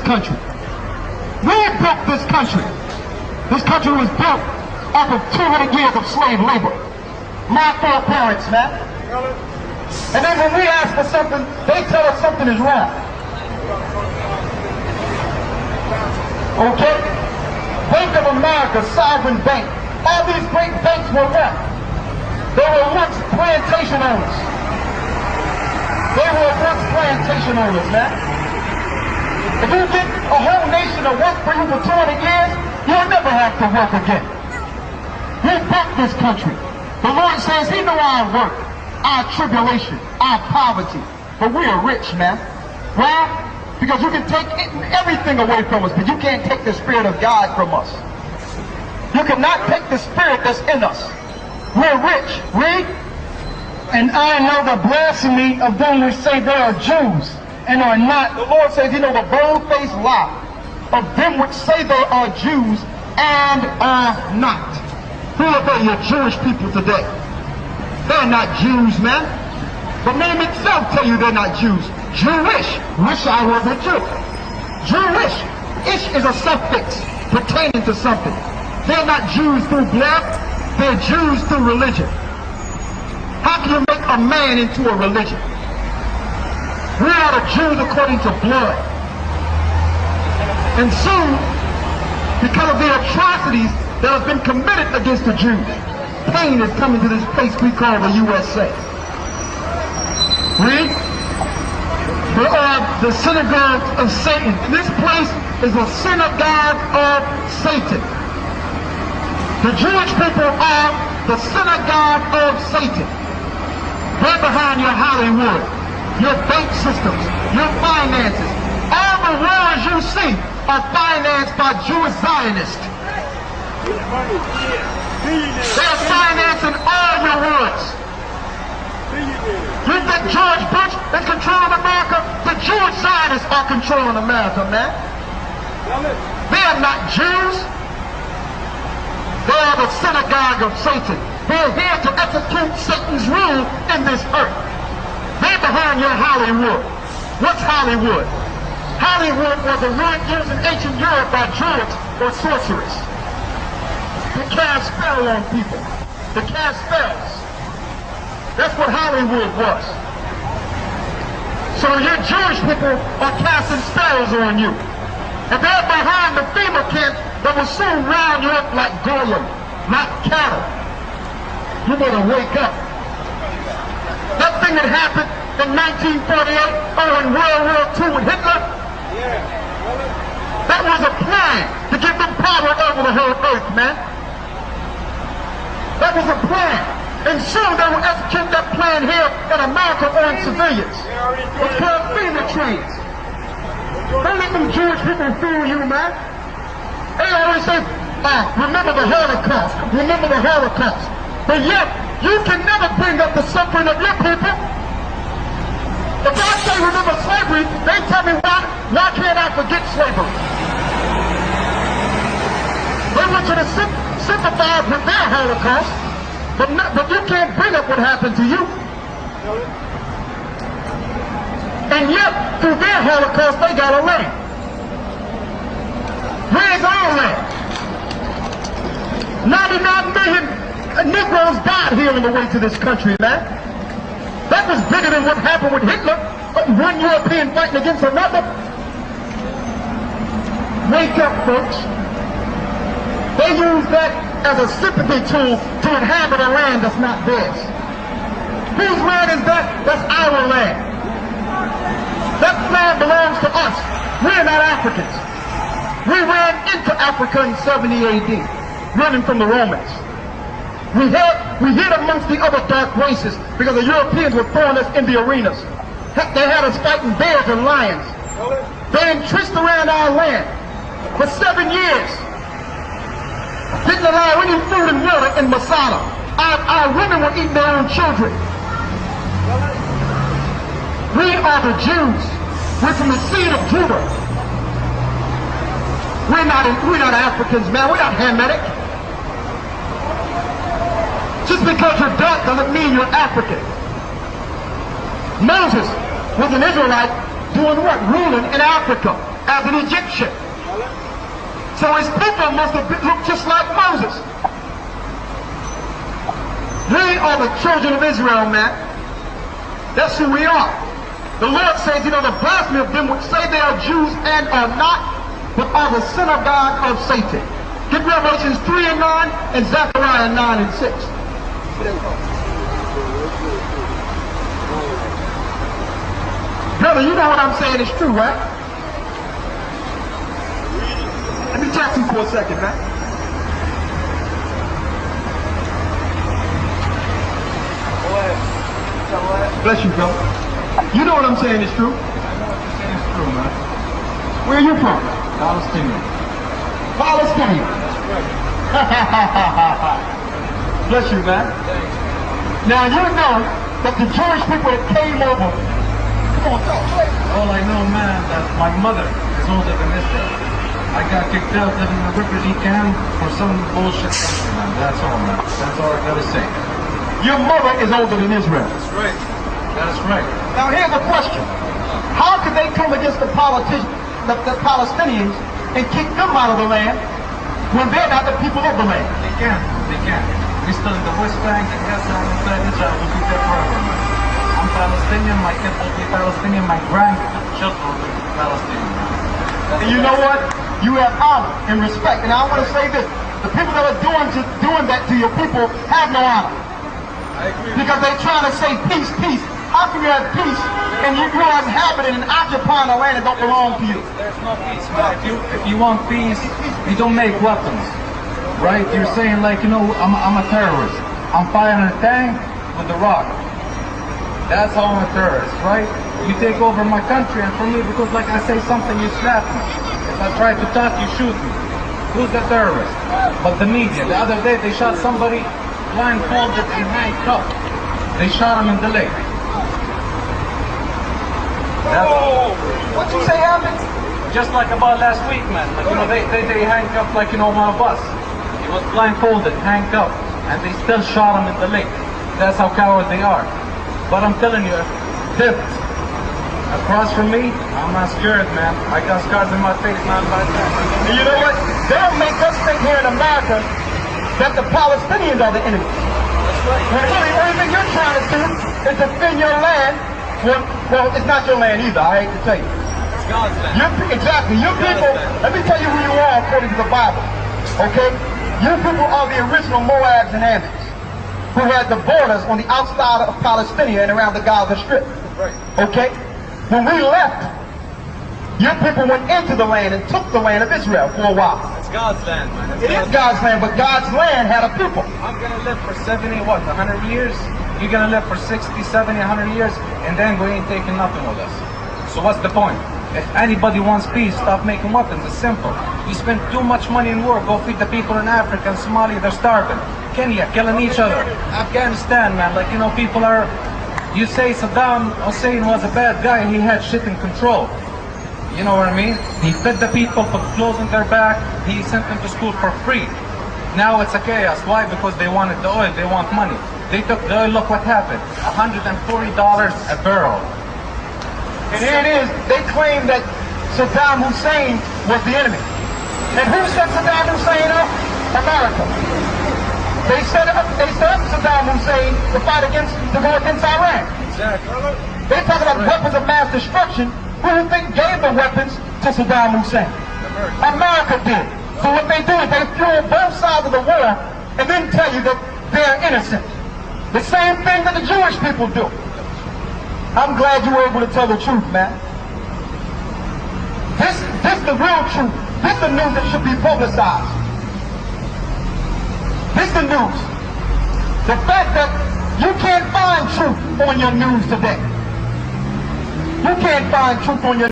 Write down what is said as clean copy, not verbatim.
country. We built this country. This country was built off of 200 years of slave labor. My foreparents, man. And then when we ask for something, they tell us something is wrong. Okay? Bank of America, Sovereign Bank. All these great banks were what? They were once plantation owners. They were once plantation owners, man. If you get a whole nation to work for you for 200 years, you'll never have to work again. We built this country. The Lord says He know our work, our tribulation, our poverty. But we are rich, man. Why? Because you can take everything away from us, but you can't take the Spirit of God from us. You cannot take the Spirit that's in us. We're rich. Read. And I know the blasphemy of them who say they are Jews and are not. The Lord says, you know, the bold-faced lie of them which say they are Jews and are not. Who are they, your Jewish people today? They're not Jews, man. The name itself tell you they're not Jews. Jewish. Wish I was a Jew. Jewish. Ish is a suffix pertaining to something. They're not Jews through blood. They're Jews through religion. How can you make a man into a religion? We are the Jews according to blood. And soon, because of the atrocities that have been committed against the Jews, pain is coming to this place we call the USA. Read. There are the synagogues of Satan. This place is a synagogue of Satan. The Jewish people are the synagogue of Satan. They're behind your Hollywood, your bank systems, your finances. All the wars you see are financed by Jewish Zionists. They're financing all your wars. You think George Bush is controlling America? The Jewish Zionists are controlling America, man. They are not Jews. They are the synagogue of Satan. They're here to execute Satan's rule in this earth. They're behind your Hollywood. What's Hollywood? Hollywood was a word used in ancient Europe by druids or sorcerers to cast spells on people. To cast spells. That's what Hollywood was. So your Jewish people are casting spells on you. And they're behind the FEMA camp that will soon round you up like Goyim, like cattle. You better wake up. That thing that happened in 1948 or in World War II with Hitler, that was a plan to give them power over the whole earth, man. That was a plan. And soon they will execute that plan here in America on civilians. It's called FEMA trains. Don't let them Jewish people fool you, man. They always say, remember the Holocaust. Remember the Holocaust. But yet, you can never bring up the suffering of your people. If I say remember slavery, they tell me why can't I forget slavery? They want you to sympathize with their Holocaust, but you can't bring up what happened to you. And yet, through their Holocaust, they got a land. Where's our land? 99 million Negroes died here on the way to this country, man. That was bigger than what happened with Hitler. One European fighting against another. Wake up, folks. They use that as a sympathy tool to inhabit a land that's not theirs. Whose land is that? That's our land. That land belongs to us. We're not Africans. We ran into Africa in 70 AD, running from the Romans. We hid amongst the other dark races because the Europeans were throwing us in the arenas. They had us fighting bears and lions. They entrenched around our land for 7 years. Didn't allow any food and water in Masada. Our women were eating their own children. We are the Jews. We're from the seed of Judah. We're not Africans, man. We're not Hamitic. Just because you're dark doesn't mean you're African. Moses was an Israelite doing what? Ruling in Africa. as an Egyptian. So his people must have looked just like Moses. We are the children of Israel, man. That's who we are. The Lord says, you know, the blasphemy of them which say they are Jews and are not, but are the synagogue of Satan. Get Revelations 3 and 9 and Zechariah 9 and 6. Brother, you know what I'm saying is true, right? Let me talk to you for a second, man. Bless you, brother. You know what I'm saying is true? I know what you're saying is true, man. Where are you from? Palestinian. Palestinian. That's right. Bless you, man. Thanks. Now you know that the Jewish people that came over. Come on, talk. All I know, man, that my mother is older than Israel. I got kicked out living in a refugee camp for some bullshit country, man. That's all, man. That's all I gotta say. Your mother is older than Israel. That's right. That's right. Now here's a question. How could they come against the politicians, the Palestinians, and kick them out of the land when they're not the people of the land? They can't. They can't. We're still in the West Bank, and Gaza and Israel will be there forever, man. I'm Palestinian, my kids will be Palestinian, my grandchildren will be Palestinian, man. And you know what? You have honor and respect. And I want to say this. The people that are doing that to your people have no honor. I agree. Because they're trying to say peace, peace. How can you have peace and you are inhabiting and occupying a land that don't belong to you? There's no peace, man. If you want peace, you don't make weapons, right? You're saying like, you know, I'm a terrorist. I'm firing a tank with a rock. That's how I'm a terrorist, right? You take over my country, and for me, because like I say something, you slap me. If I try to talk, you shoot me. Who's the terrorist? But the media. The other day, they shot somebody blindfolded and handcuffed. They shot him in the leg. What you say happened? Just like about last week, man. Like, you know, they handcuffed like, you know, one of us. He was blindfolded, handcuffed, and they still shot him in the leg. That's how coward they are. But I'm telling you, if across from me, I'm not scared, man. I got scars in my face, not like that. And you know what? They'll make us think here in America that the Palestinians are the enemies. That's right. When really, the only thing you're trying to do is defend your land. Well, it's not your land either, I hate to tell you. It's God's land. Exactly. Your people, let me tell you who you are according to the Bible. Okay? Your people are the original Moabs and Ammons, who had the borders on the outside of Palestine and around the Gaza Strip. Right. Okay? When we left, your people went into the land and took the land of Israel for a while. It's God's land, man. It is God's land, but God's land had a people. I'm going to live for 70, 100 years? You're going to live for 60, 70, 100 years, and then we ain't taking nothing with us. So what's the point? If anybody wants peace, stop making weapons. It's simple. You spend too much money in war. Go feed the people in Africa and Somalia. They're starving. Kenya, killing each other. Afghanistan, man. Like, you know, people are... You say Saddam Hussein was a bad guy. He had shit in control. You know what I mean? He fed the people, put clothes on their back. He sent them to school for free. Now it's a chaos. Why? Because they wanted the oil. They want money. They took the oil. Look what happened. $140 a barrel. And here it is. They claim that Saddam Hussein was the enemy. And who set Saddam Hussein up? America. They set up Saddam Hussein to fight against, to go against Iran. Exactly. They're talking about weapons of mass destruction. Who do you think gave the weapons to Saddam Hussein? America did. So what they do is they fuel both sides of the war and then tell you that they're innocent. The same thing that the Jewish people do. I'm glad you were able to tell the truth, man. This the real truth. This the news that should be publicized. This the news. The fact that you can't find truth on your news today. You can't find truth on your